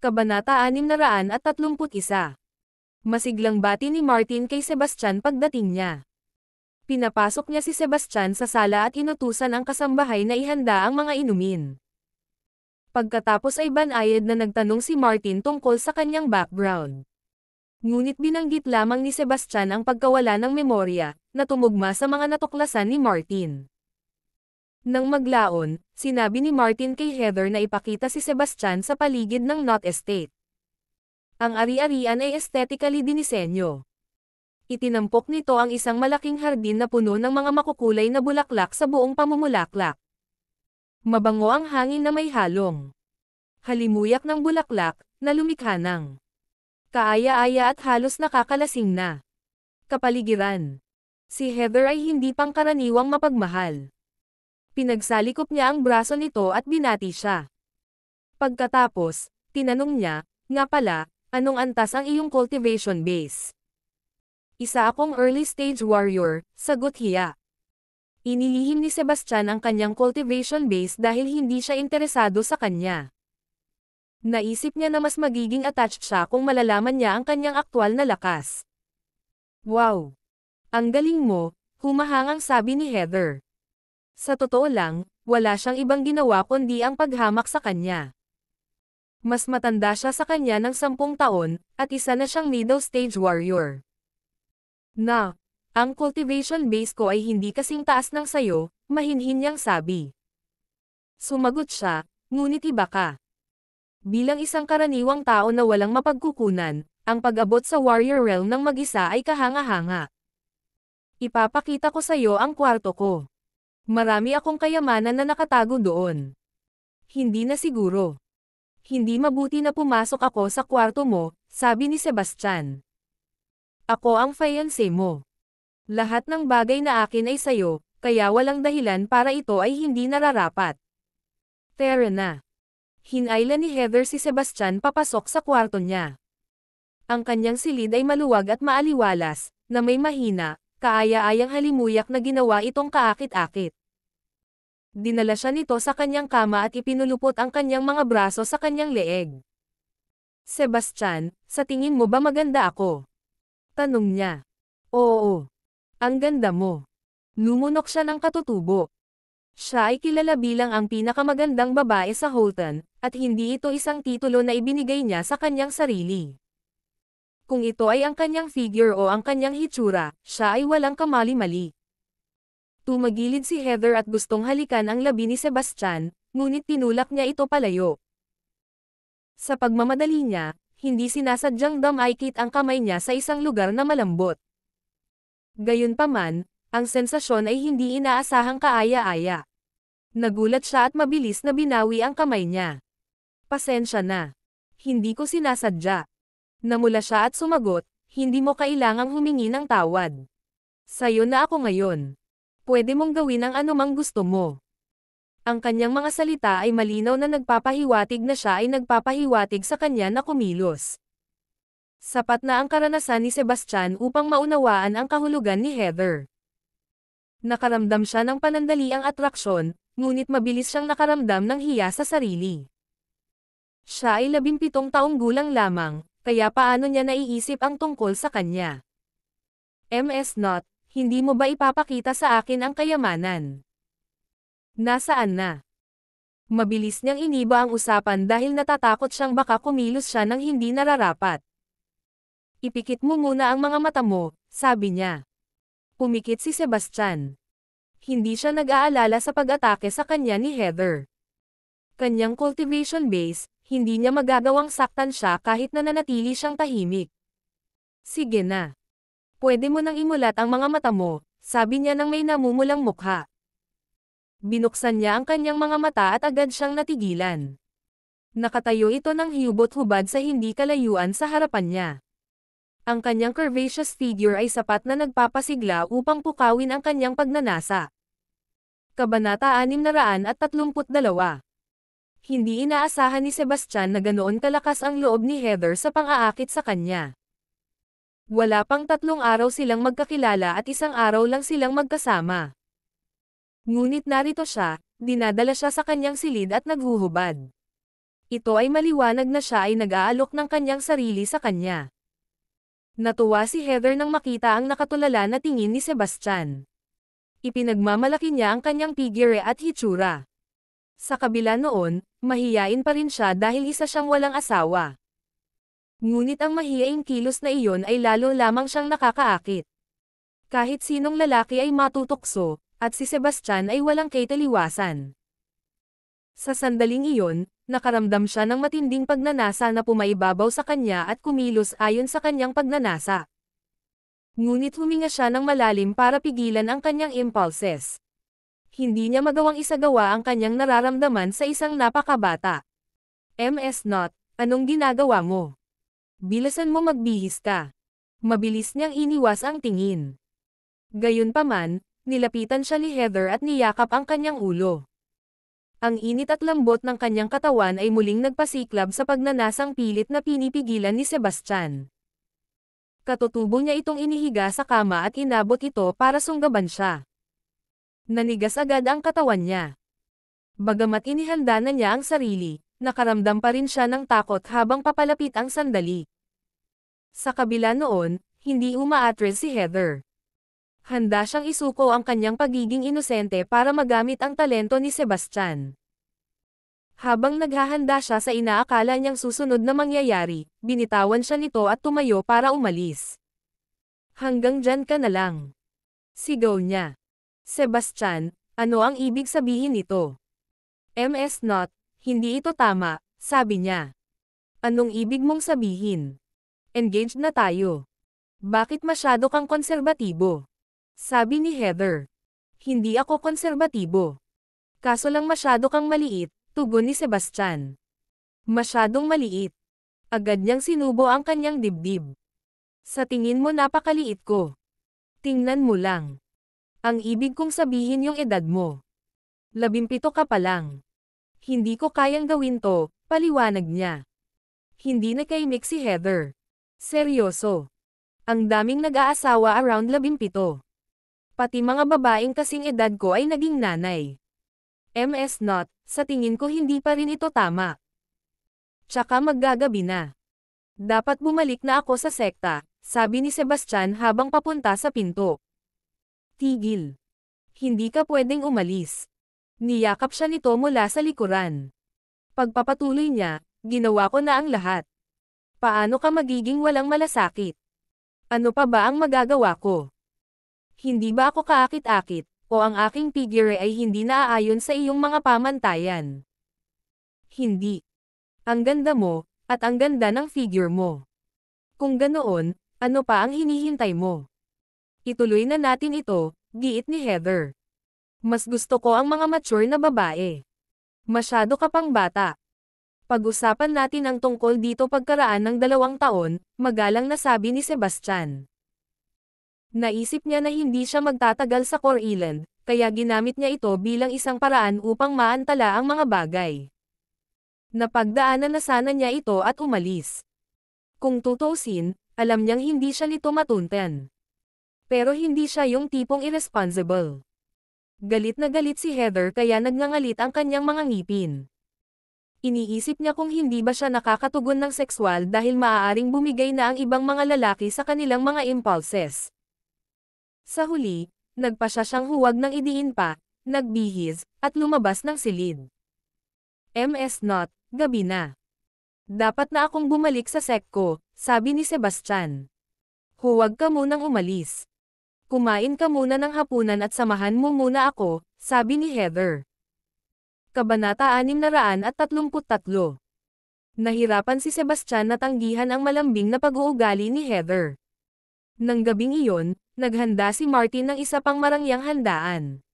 Kabanata 631. Masiglang bati ni Martin kay Sebastian pagdating niya. Pinapasok niya si Sebastian sa sala at inutusan ang kasambahay na ihanda ang mga inumin. Pagkatapos ay banayad na nagtanong si Martin tungkol sa kanyang background. Ngunit binanggit lamang ni Sebastian ang pagkawala ng memorya, na tumugma sa mga natuklasan ni Martin. Nang maglaon, sinabi ni Martin kay Heather na ipakita si Sebastian sa paligid ng Knott Estate. Ang ari-arian ay aesthetically dinisenyo. Itinampok nito ang isang malaking hardin na puno ng mga makukulay na bulaklak sa buong pamumulaklak. Mabango ang hangin na may halong halimuyak ng bulaklak, na lumikha ng kaaya-aya at halos nakakalasing na kapaligiran. Si Heather ay hindi pangkaraniwang mapagmahal. Pinagsalikop niya ang braso nito at binati siya. Pagkatapos, tinanong niya, "Nga pala, anong antas ang iyong cultivation base?" "Isa akong early stage warrior," sagot hiya. Inilihim ni Sebastian ang kanyang cultivation base dahil hindi siya interesado sa kanya. Naisip niya na mas magiging attached siya kung malalaman niya ang kanyang aktwal na lakas. "Wow! Ang galing mo," humahangang sabi ni Heather. Sa totoo lang, wala siyang ibang ginawa kundi ang paghamak sa kanya. Mas matanda siya sa kanya ng 10 taon, at isa na siyang middle stage warrior. Ang cultivation base ko ay hindi kasing taas ng sayo," mahinhin niyang sabi. Sumagot siya, "Ngunit iba ka. Bilang isang karaniwang tao na walang mapagkukunan, ang pag-abot sa warrior realm ng mag-isa ay kahanga-hanga. Ipapakita ko sa iyo ang kwarto ko. Marami akong kayamanan na nakatago doon. Hindi na siguro. Hindi mabuti na pumasok ako sa kwarto mo," sabi ni Sebastian. "Ako ang fiancé mo. Lahat ng bagay na akin ay sayo, kaya walang dahilan para ito ay hindi nararapat." Tara na. Hinayla ni Heather si Sebastian papasok sa kwarto niya. Ang kanyang silid ay maluwag at maaliwalas, na may mahina, kaaya-ayang halimuyak na ginawa itong kaakit-akit. Dinala siya nito sa kanyang kama at ipinulupot ang kanyang mga braso sa kanyang leeg. "Sebastian, sa tingin mo ba maganda ako?" tanong niya. "Oo. Ang ganda mo." Lumunok siya ng katutubo. Siya ay kilala bilang ang pinakamagandang babae sa Holton, at hindi ito isang titulo na ibinigay niya sa kanyang sarili. Kung ito ay ang kanyang figure o ang kanyang hitsura, siya ay walang kamali-mali. Tumagilid si Heather at gustong halikan ang labi ni Sebastian, ngunit tinulak niya ito palayo. Sa pagmamadali niya, hindi sinasadyang damaykit ang kamay niya sa isang lugar na malambot. Gayunpaman, ang sensasyon ay hindi inaasahang kaaya-aya. Nagulat siya at mabilis na binawi ang kamay niya. "Pasensya na. Hindi ko sinasadya." Namula siya at sumagot, "Hindi mo kailangang humingi ng tawad. Sayo na ako ngayon. Pwede mong gawin ang anumang gusto mo." Ang kanyang mga salita ay malinaw na nagpapahiwatig na siya ay nagpapahiwatig sa kanya na kumilos. Sapat na ang karanasan ni Sebastian upang maunawaan ang kahulugan ni Heather. Nakaramdam siya ng panandaliang atraksyon, ngunit mabilis siyang nakaramdam ng hiya sa sarili. Siya ay 17 taong gulang lamang, kaya paano niya naiisip ang tungkol sa kanya? "Ms. Knott, hindi mo ba ipapakita sa akin ang kayamanan? Nasaan na?" Mabilis niyang iniba ang usapan dahil natatakot siyang baka kumilos siya ng hindi nararapat. "Ipikit mo muna ang mga mata mo," sabi niya. Pumikit si Sebastian. Hindi siya nag-aalala sa pag-atake sa kanya ni Heather. Kanyang cultivation base, hindi niya magagawang saktan siya kahit na nanatili siyang tahimik. "Sige na. Pwede mo nang imulat ang mga mata mo," sabi niya nang may namumulang mukha. Binuksan niya ang kanyang mga mata at agad siyang natigilan. Nakatayo ito ng hiyubot-hubad sa hindi kalayuan sa harapan niya. Ang kanyang curvaceous figure ay sapat na nagpapasigla upang pukawin ang kanyang pagnanasa. Kabanata 632. Hindi inaasahan ni Sebastian na ganoon kalakas ang loob ni Heather sa pang-aakit sa kanya. Wala pang 3 araw silang magkakilala at 1 araw lang silang magkasama. Ngunit narito siya, dinadala siya sa kanyang silid at naghuhubad. Ito ay maliwanag na siya ay nag-aalok ng kanyang sarili sa kanya. Natuwa si Heather nang makita ang nakatulala na tingin ni Sebastian. Ipinagmamalaki niya ang kanyang figure at hitsura. Sa kabila noon, mahiyain pa rin siya dahil isa siyang walang asawa. Ngunit ang mahiyaing kilos na iyon ay lalo lamang siyang nakakaakit. Kahit sinong lalaki ay matutokso, at si Sebastian ay walang kaitaliwasan. Sa sandaling iyon, nakaramdam siya ng matinding pagnanasa na pumaibabaw sa kanya at kumilos ayon sa kanyang pagnanasa. Ngunit huminga siya ng malalim para pigilan ang kanyang impulses. Hindi niya magawang isagawa ang kanyang nararamdaman sa isang napakabata. Ms. Not, anong ginagawa mo? Bilisan mo magbihis ka. Mabilis niyang iniwas ang tingin. Gayunpaman, nilapitan siya ni Heather at niyakap ang kanyang ulo. Ang init at lambot ng kanyang katawan ay muling nagpasiklab sa pagnanasang pilit na pinipigilan ni Sebastian. Katutubo niya itong inihiga sa kama at inabot ito para sunggaban siya. Nanigas agad ang katawan niya. Bagamat inihanda na niya ang sarili, nakaramdam pa rin siya ng takot habang papalapit ang sandali. Sa kabila noon, hindi umaatres si Heather. Handa siyang isuko ang kanyang pagiging inosente para magamit ang talento ni Sebastian. Habang naghahanda siya sa inaakala niyang susunod na mangyayari, binitawan siya nito at tumayo para umalis. Hanggang dyan ka na lang. Sigaw niya. Sebastian, ano ang ibig sabihin nito? Ms. Not, hindi ito tama, sabi niya. Anong ibig mong sabihin? Engaged na tayo. Bakit masyado kang konserbatibo? Sabi ni Heather. Hindi ako konserbatibo. Kaso lang masyado kang maliit, tugon ni Sebastian. Masyadong maliit. Agad niyang sinubo ang kanyang dibdib. Sa tingin mo napakaliit ko. Tingnan mo lang. Ang ibig kong sabihin yung edad mo. 17 ka pa lang. Hindi ko kayang gawin to, paliwanag niya. Hindi nakaimik si Heather. Seryoso. Ang daming nag-aasawa around 17. Pati mga babaeng kasing edad ko ay naging nanay. Ms. Not, sa tingin ko hindi pa rin ito tama. Tsaka maggagabi na. Dapat bumalik na ako sa sekta, sabi ni Sebastian habang papunta sa pinto. Tigil. Hindi ka pwedeng umalis. Niyakap siya nito mula sa likuran. Pagpapatuloy niya, ginawa ko na ang lahat. Paano ka magiging walang malasakit? Ano pa ba ang magagawa ko? Hindi ba ako kaakit-akit, o ang aking figure ay hindi naaayon sa iyong mga pamantayan? Hindi. Ang ganda mo, at ang ganda ng figure mo. Kung ganoon, ano pa ang hinihintay mo? Ituloy na natin ito, giit ni Heather. Mas gusto ko ang mga mature na babae. Masyado ka pang bata. Pag-usapan natin ang tungkol dito pagkaraan ng 2 taon, magalang na sabi ni Sebastian. Naisip niya na hindi siya magtatagal sa Core Island, kaya ginamit niya ito bilang isang paraan upang maantala ang mga bagay. Napagdaanan na sana niya ito at umalis. Kung tutuusin, alam niyang hindi siya nito matunten. Pero hindi siya yung tipong irresponsible. Galit na galit si Heather kaya nagngangalit ang kanyang mga ngipin. Iniisip niya kung hindi ba siya nakakatugon ng sexual dahil maaaring bumigay na ang ibang mga lalaki sa kanilang mga impulses. Sa huli, nagpasya siyang huwag ng idiin pa, nagbihis, at lumabas ng silid. Ms. Not, gabi na. Dapat na akong bumalik sa sek ko, sabi ni Sebastian. Huwag ka munang umalis. Kumain ka muna ng hapunan at samahan mo muna ako, sabi ni Heather. Kabanata 633. Nahirapan si Sebastian na tanggihan ang malambing na pag-uugali ni Heather. Nang gabing iyon, naghanda si Martin ng isa pang marangyang handaan.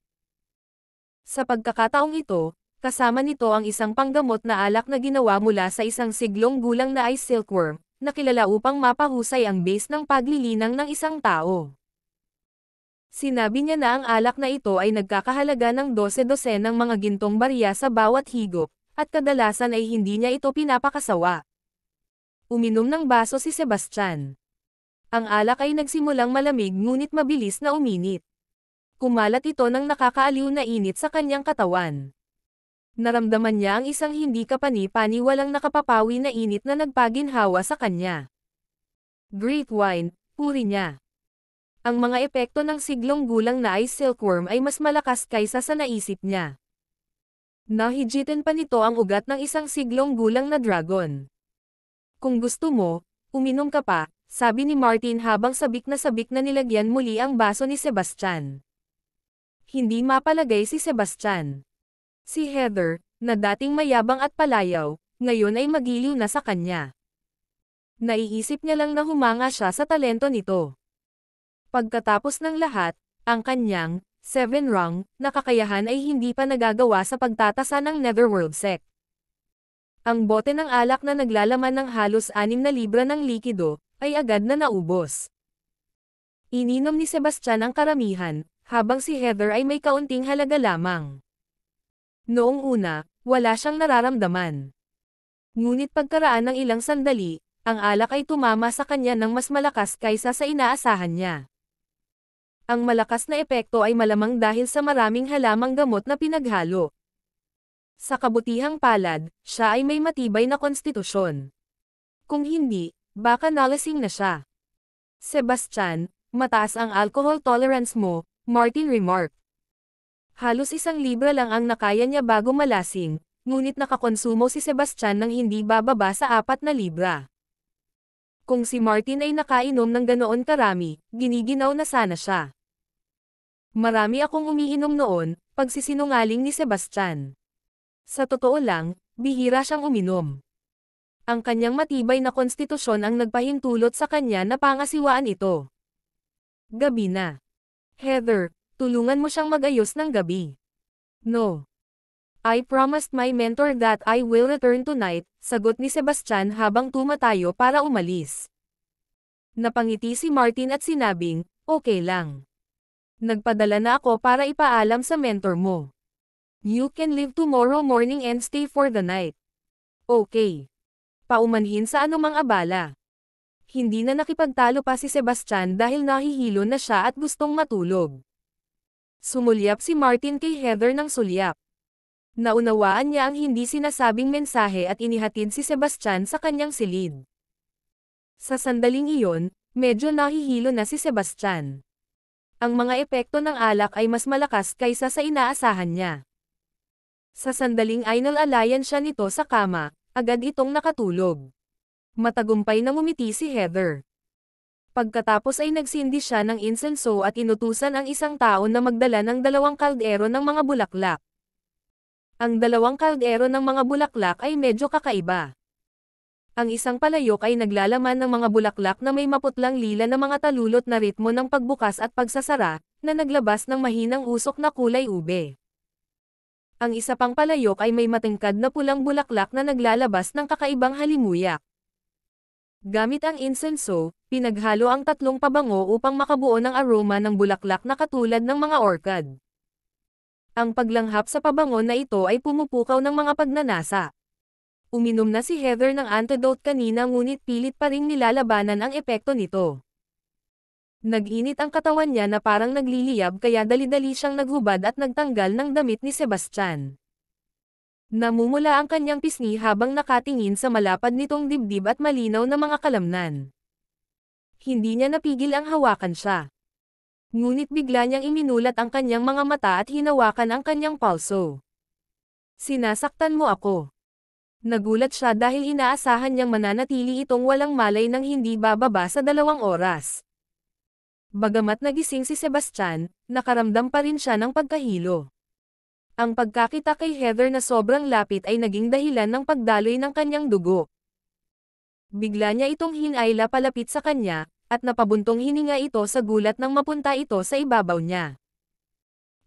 Sa pagkakataong ito, kasama nito ang isang panggamot na alak na ginawa mula sa isang siglong gulang na ice silkworm, na kilala upang mapahusay ang base ng paglilinang ng isang tao. Sinabi niya na ang alak na ito ay nagkakahalaga ng 12 ng mga gintong barya sa bawat higop, at kadalasan ay hindi niya ito pinapakasawa. Uminom ng baso si Sebastian. Ang alak ay nagsimulang malamig ngunit mabilis na uminit. Kumalat ito ng nakakaaliw na init sa kanyang katawan. Naramdaman niya ang isang hindi kapani-paniwalang nakapapawi na init na nagpaginhawa sa kanya. Great wine, puri niya. Ang mga epekto ng siglong gulang na ice silkworm ay mas malakas kaysa sa naisip niya. Nahigitin pa nito ang ugat ng isang siglong gulang na dragon. Kung gusto mo, uminom ka pa, sabi ni Martin habang sabik na nilagyan muli ang baso ni Sebastian. Hindi mapalagay si Sebastian. Si Heather, na dating mayabang at palayaw, ngayon ay magiliw na sa kanya. Naiisip niya lang na humanga siya sa talento nito. Pagkatapos ng lahat, ang kanyang, 7-rung, na kakayahan ay hindi pa nagagawa sa pagtatasa ng Netherworld sect. Ang bote ng alak na naglalaman ng halos 6 na libra ng likido, ay agad na naubos. Ininom ni Sebastian ang karamihan, habang si Heather ay may kaunting halaga lamang. Noong una, wala siyang nararamdaman. Ngunit pagkaraan ng ilang sandali, ang alak ay tumama sa kanya ng mas malakas kaysa sa inaasahan niya. Ang malakas na epekto ay malamang dahil sa maraming halamang gamot na pinaghalo. Sa kabutihang palad, siya ay may matibay na konstitusyon. Kung hindi, baka nalasing na siya. Sebastian, mataas ang alcohol tolerance mo, Martin remarked. Halos 1 libra lang ang nakaya niya bago malasing, ngunit nakakonsumo si Sebastian ng hindi bababa sa 4 na libra. Kung si Martin ay nakainom ng ganoon karami, giniginaw na sana siya. Marami akong umiinom noon, pagsisinungaling ni Sebastian. Sa totoo lang, bihira siyang uminom. Ang kanyang matibay na konstitusyon ang nagpahintulot sa kanya na pangasiwaan ito. Gabi na. Heather, tulungan mo siyang mag-ayos ng gabi. No. I promised my mentor that I will return tonight, sagot ni Sebastian habang tumatayo para umalis. Napangiti si Martin at sinabing, okay lang. Nagpadala na ako para ipaalam sa mentor mo. You can leave tomorrow morning and stay for the night. Okay. Paumanhin sa anumang abala. Hindi na nakipagtalo pa si Sebastian dahil nahihilo na siya at gustong matulog. Sumulyap si Martin kay Heather ng sulyap. Naunawaan niya ang hindi sinasabing mensahe at inihatid si Sebastian sa kanyang silid. Sa sandaling iyon, medyo nahihilo na si Sebastian. Ang mga epekto ng alak ay mas malakas kaysa sa inaasahan niya. Sa sandaling ay nalalayan siya nito sa kama, agad itong nakatulog. Matagumpay na ngumiti si Heather. Pagkatapos ay nagsindi siya ng insenso at inutusan ang isang tao na magdala ng 2 kaldero ng mga bulaklak. Ang 2 kaldero ng mga bulaklak ay medyo kakaiba. Ang isang palayok ay naglalaman ng mga bulaklak na may maputlang lila na mga talulot na ritmo ng pagbukas at pagsasara, na naglabas ng mahinang usok na kulay ube. Ang isa pang palayok ay may matingkad na pulang bulaklak na naglalabas ng kakaibang halimuyak. Gamit ang insenso, pinaghalo ang 3 pabango upang makabuo ng aroma ng bulaklak na katulad ng mga orchid. Ang paglanghap sa pabango na ito ay pumupukaw ng mga pagnanasa. Uminom na si Heather ng antidote kanina ngunit pilit pa ring nilalabanan ang epekto nito. Nag-init ang katawan niya na parang nagliliyab kaya dali-dali siyang naghubad at nagtanggal ng damit ni Sebastian. Namumula ang kanyang pisngi habang nakatingin sa malapad nitong dibdib at malinaw na mga kalamnan. Hindi niya napigil ang hawakan siya. Ngunit bigla niyang iminulat ang kanyang mga mata at hinawakan ang kanyang pulso. Sinasaktan mo ako. Nagulat siya dahil inaasahan niyang mananatili itong walang malay nang hindi bababa sa 2 oras. Bagamat nagising si Sebastian, nakaramdam pa rin siya ng pagkahilo. Ang pagkakita kay Heather na sobrang lapit ay naging dahilan ng pagdaloy ng kanyang dugo. Bigla niya itong hinayla palapit sa kanya, at napabuntong hininga ito sa gulat nang mapunta ito sa ibabaw niya.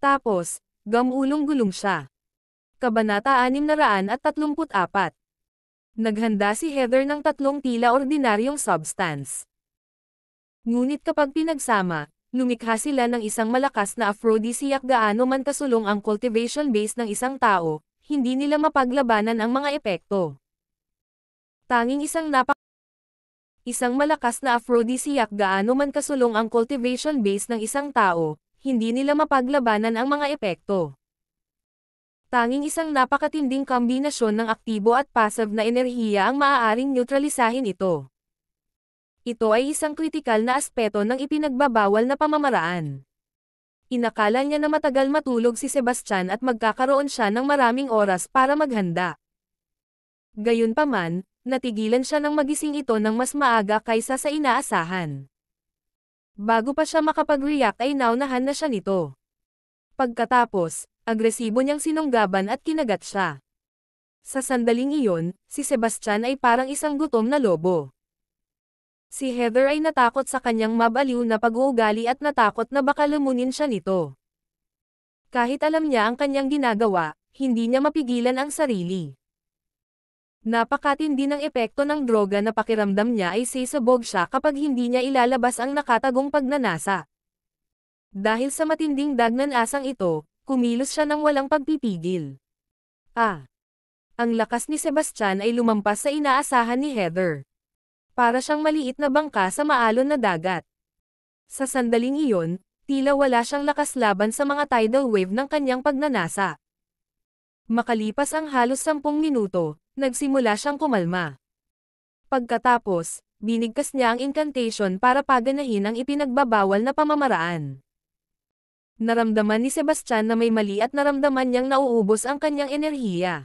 Tapos, gamulong-gulong siya. Kabanata 634. Naghanda si Heather ng 3 tila ordinaryong substance. Ngunit kapag pinagsama, lumikha sila ng isang malakas na aphrodisiac. Gaano man kasulong ang cultivation base ng isang tao, hindi nila mapaglabanan ang mga epekto. Tanging isang malakas na aphrodisiac. Gaano man kasulong ang cultivation base ng isang tao, hindi nila mapaglabanan ang mga epekto. Tanging isang napakatinding kombinasyon ng aktibo at passive na enerhiya ang maaaring neutralisahin ito. Ito ay isang kritikal na aspeto ng ipinagbabawal na pamamaraan. Inakala niya na matagal matulog si Sebastian at magkakaroon siya ng maraming oras para maghanda. Gayunpaman, natigilan siya ng magising ito ng mas maaga kaysa sa inaasahan. Bago pa siya makapag-react ay naunahan na siya nito. Pagkatapos, agresibo niyang sinunggaban at kinagat siya. Sa sandaling iyon, si Sebastian ay parang isang gutom na lobo. Si Heather ay natakot sa kanyang mabaliw na pag-uugali at natakot na baka lamunin siya nito. Kahit alam niya ang kanyang ginagawa, hindi niya mapigilan ang sarili. Napakatindi ng epekto ng droga na pakiramdam niya ay sisabog siya kapag hindi niya ilalabas ang nakatagong pagnanasa. Dahil sa matinding dagnanasang ito, kumilos siya ng walang pagpipigil. Ang lakas ni Sebastian ay lumampas sa inaasahan ni Heather. Para siyang maliit na bangka sa maalon na dagat. Sa sandaling iyon, tila wala siyang lakas laban sa mga tidal wave ng kanyang pagnanasa. Makalipas ang halos 10 minuto, nagsimula siyang kumalma. Pagkatapos, binigkas niya ang incantation para paganahin ang ipinagbabawal na pamamaraan. Naramdaman ni Sebastian na may mali at naramdaman niyang nauubos ang kanyang enerhiya.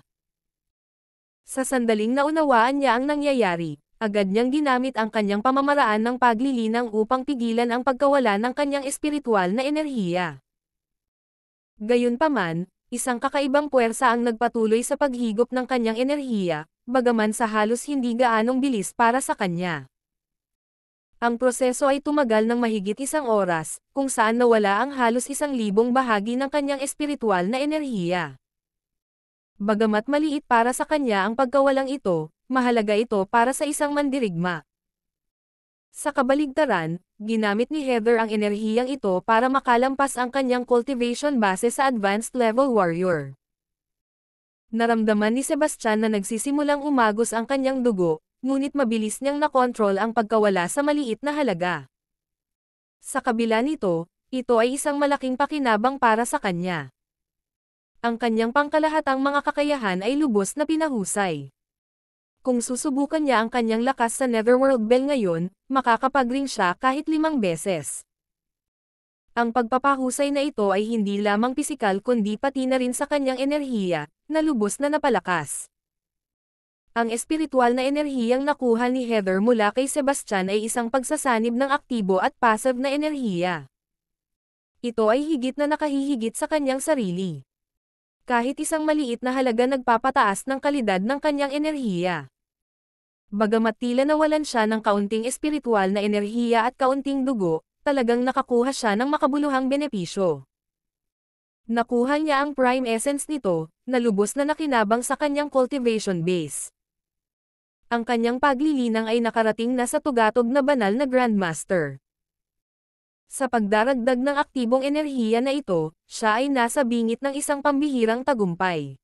Sa sandaling naunawaan niya ang nangyayari, agad niyang ginamit ang kanyang pamamaraan ng paglilinang upang pigilan ang pagkawala ng kanyang espiritual na enerhiya. Gayunpaman, isang kakaibang puwersa ang nagpatuloy sa paghigop ng kanyang enerhiya, bagaman sa halos hindi gaanong bilis para sa kanya. Ang proseso ay tumagal ng mahigit 1 oras, kung saan nawala ang halos 1,000 bahagi ng kanyang espiritual na enerhiya. Bagamat maliit para sa kanya ang pagkawalang ito, mahalaga ito para sa isang mandirigma. Sa kabaligtaran, ginamit ni Heather ang enerhiyang ito para makalampas ang kanyang cultivation base sa advanced level warrior. Naramdaman ni Sebastian na nagsisimulang umagos ang kanyang dugo, ngunit mabilis niyang nakontrol ang pagkawala sa maliit na halaga. Sa kabila nito, ito ay isang malaking pakinabang para sa kanya. Ang kanyang pangkalahatang mga kakayahan ay lubos na pinahusay. Kung susubukan niya ang kanyang lakas sa Netherworld Bell ngayon, makakapag-ring siya kahit 5 beses. Ang pagpapahusay na ito ay hindi lamang pisikal kundi pati na rin sa kanyang enerhiya, na lubos na napalakas. Ang espiritual na enerhiyang nakuha ni Heather mula kay Sebastian ay isang pagsasanib ng aktibo at passive na enerhiya. Ito ay higit na nakahihigit sa kanyang sarili. Kahit isang maliit na halaga nagpapataas ng kalidad ng kanyang enerhiya. Bagamat tila nawalan siya ng kaunting espiritual na enerhiya at kaunting dugo, talagang nakakuha siya ng makabuluhang benepisyo. Nakuha niya ang prime essence nito, na lubos na nakinabang sa kanyang cultivation base. Ang kanyang paglilinang ay nakarating na sa tugatog na banal na Grandmaster. Sa pagdaragdag ng aktibong enerhiya na ito, siya ay nasa bingit ng isang pambihirang tagumpay.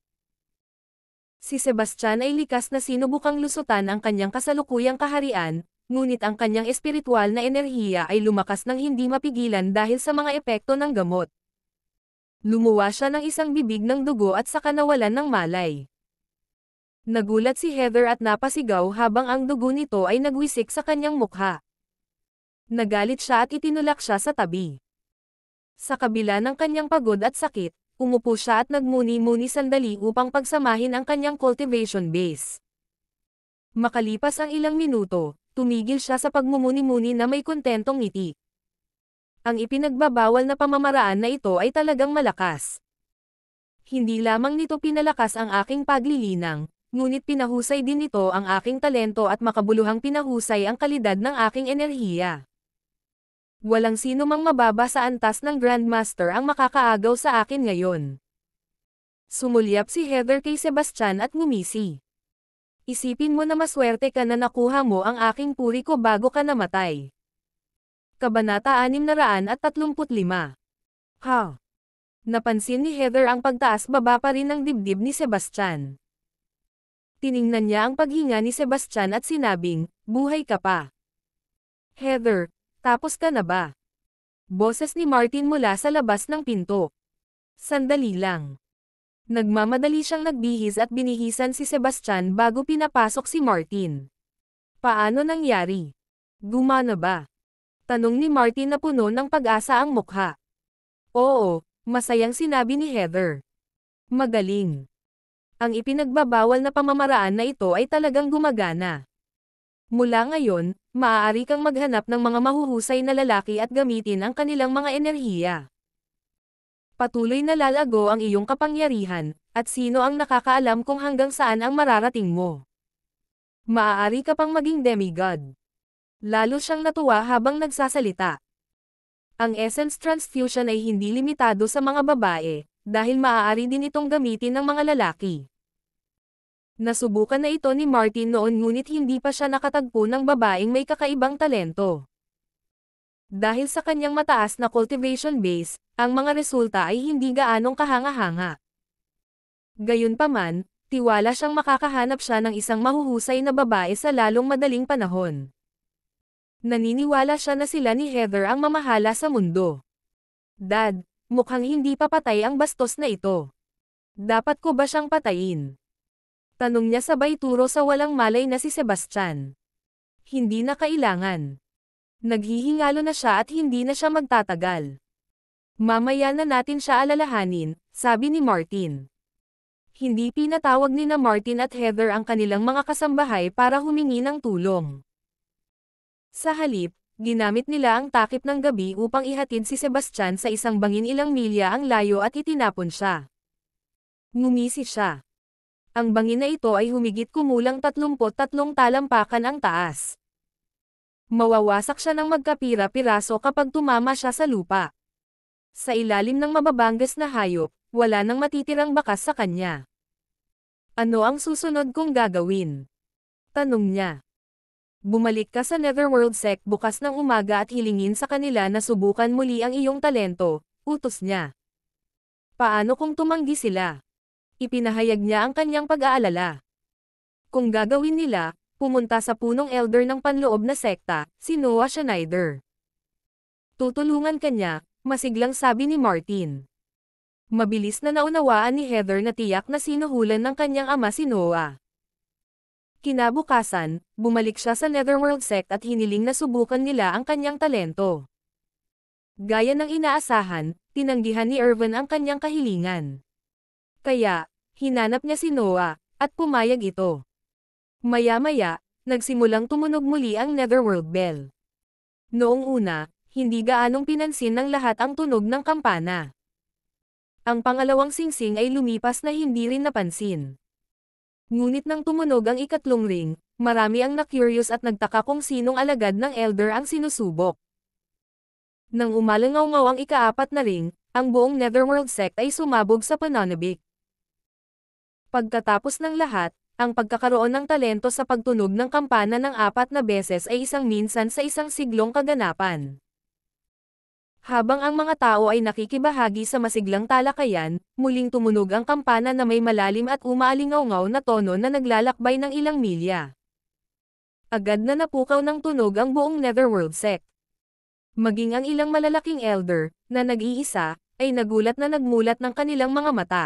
Si Sebastian ay likas na sinubukang lusutan ang kanyang kasalukuyang kaharian, ngunit ang kanyang espiritual na enerhiya ay lumakas ng hindi mapigilan dahil sa mga epekto ng gamot. Lumuwa siya ng isang bibig ng dugo at saka nawalan ng malay. Nagulat si Heather at napasigaw habang ang dugo nito ay nagwisik sa kanyang mukha. Nagalit siya at itinulak siya sa tabi. Sa kabila ng kanyang pagod at sakit, umupo siya at nagmuni-muni sandali upang pagsamahin ang kanyang cultivation base. Makalipas ang ilang minuto, tumigil siya sa pagmumuni-muni na may kontentong ngiti. Ang ipinagbabawal na pamamaraan na ito ay talagang malakas. Hindi lamang nito pinalakas ang aking paglilinang, ngunit pinahusay din nito ang aking talento at makabuluhang pinahusay ang kalidad ng aking enerhiya. Walang sino mang mababa sa antas ng Grandmaster ang makakaagaw sa akin ngayon. Sumulyap si Heather kay Sebastian at ngumisi. Isipin mo na maswerte ka na nakuha mo ang aking puri ko bago ka namatay. Kabanata 635. Napansin ni Heather ang pagtaas-baba pa rin ng dibdib ni Sebastian. Tiningnan niya ang paghinga ni Sebastian at sinabing, "Buhay ka pa." "Heather, tapos ka na ba?" Boses ni Martin mula sa labas ng pinto. "Sandali lang. Nagmamadali siyang nagbihis at binihisan si Sebastian bago pinapasok si Martin. Paano nangyari? Gumana ba? Tanong ni Martin na puno ng pag-asa ang mukha. Oo, masayang sinabi ni Heather. Magaling. Ang ipinagbabawal na pamamaraan na ito ay talagang gumagana. Mula ngayon, maaari kang maghanap ng mga mahuhusay na lalaki at gamitin ang kanilang mga enerhiya. Patuloy na lalago ang iyong kapangyarihan, at sino ang nakakaalam kung hanggang saan ang mararating mo. Maaari ka pang maging demigod. Lalo siyang natuwa habang nagsasalita. Ang essence transfusion ay hindi limitado sa mga babae, dahil maaari din itong gamitin ng mga lalaki. Nasubukan na ito ni Martin noon ngunit hindi pa siya nakatagpo ng babaeng may kakaibang talento. Dahil sa kanyang mataas na cultivation base, ang mga resulta ay hindi gaanong kahanga-hanga. Gayunpaman, tiwala siyang makakahanap siya ng isang mahuhusay na babae sa lalong madaling panahon. Naniniwala siya na sila ni Heather ang mamahala sa mundo. Dad, mukhang hindi pa patay ang bastos na ito. Dapat ko ba siyang patayin? Tanong niya sabay turo sa walang malay na si Sebastian. Hindi na kailangan. Naghihingalo na siya at hindi na siya magtatagal. Mamaya na natin siya alalahanin, sabi ni Martin. Hindi pinatawag ni na Martin at Heather ang kanilang mga kasambahay para humingi ng tulong. Sa halip, ginamit nila ang takip ng gabi upang ihatid si Sebastian sa isang bangin ilang milya ang layo at itinapon siya. Ngumisi siya. Ang bangin na ito ay humigit kumulang 33 talampakan ang taas. Mawawasak siya ng magkapira-piraso kapag tumama siya sa lupa. Sa ilalim ng mababangas na hayop, wala nang matitirang bakas sa kanya. Ano ang susunod kong gagawin? Tanong niya. Bumalik ka sa Netherworld Sect bukas ng umaga at hilingin sa kanila na subukan muli ang iyong talento, utos niya. Paano kung tumanggi sila? Ipinahayag niya ang kanyang pag-aalala. Kung gagawin nila, pumunta sa punong elder ng panloob na sekta, si Noah Schneider. Tutulungan kanya, masiglang sabi ni Martin. Mabilis na naunawaan ni Heather na tiyak na sinuhulan ng kanyang ama si Noah. Kinabukasan, bumalik siya sa Netherworld Sect at hiniling na subukan nila ang kanyang talento. Gaya ng inaasahan, tinanggihan ni Irvin ang kanyang kahilingan. Kaya, hinanap niya si Noah, at pumayag ito. Maya-maya, nagsimulang tumunog muli ang Netherworld Bell. Noong una, hindi gaanong pinansin ng lahat ang tunog ng kampana. Ang pangalawang singsing ay lumipas na hindi rin napansin. Ngunit nang tumunog ang ikatlong ring, marami ang na-curious at nagtaka kung sinong alagad ng elder ang sinusubok. Nang umalangaw-ngaw ang ika-4 na ring, ang buong Netherworld Sect ay sumabog sa pananabik. Pagkatapos ng lahat, ang pagkakaroon ng talento sa pagtunog ng kampana ng 4 na beses ay isang minsan sa isang siglong kaganapan. Habang ang mga tao ay nakikibahagi sa masiglang talakayan, muling tumunog ang kampana na may malalim at umaalingaw-ngaw na tono na naglalakbay ng ilang milya. Agad na napukaw ng tunog ang buong Netherworld Sect. Maging ang ilang malalaking elder, na nag-iisa, ay nagulat na nagmulat ng kanilang mga mata.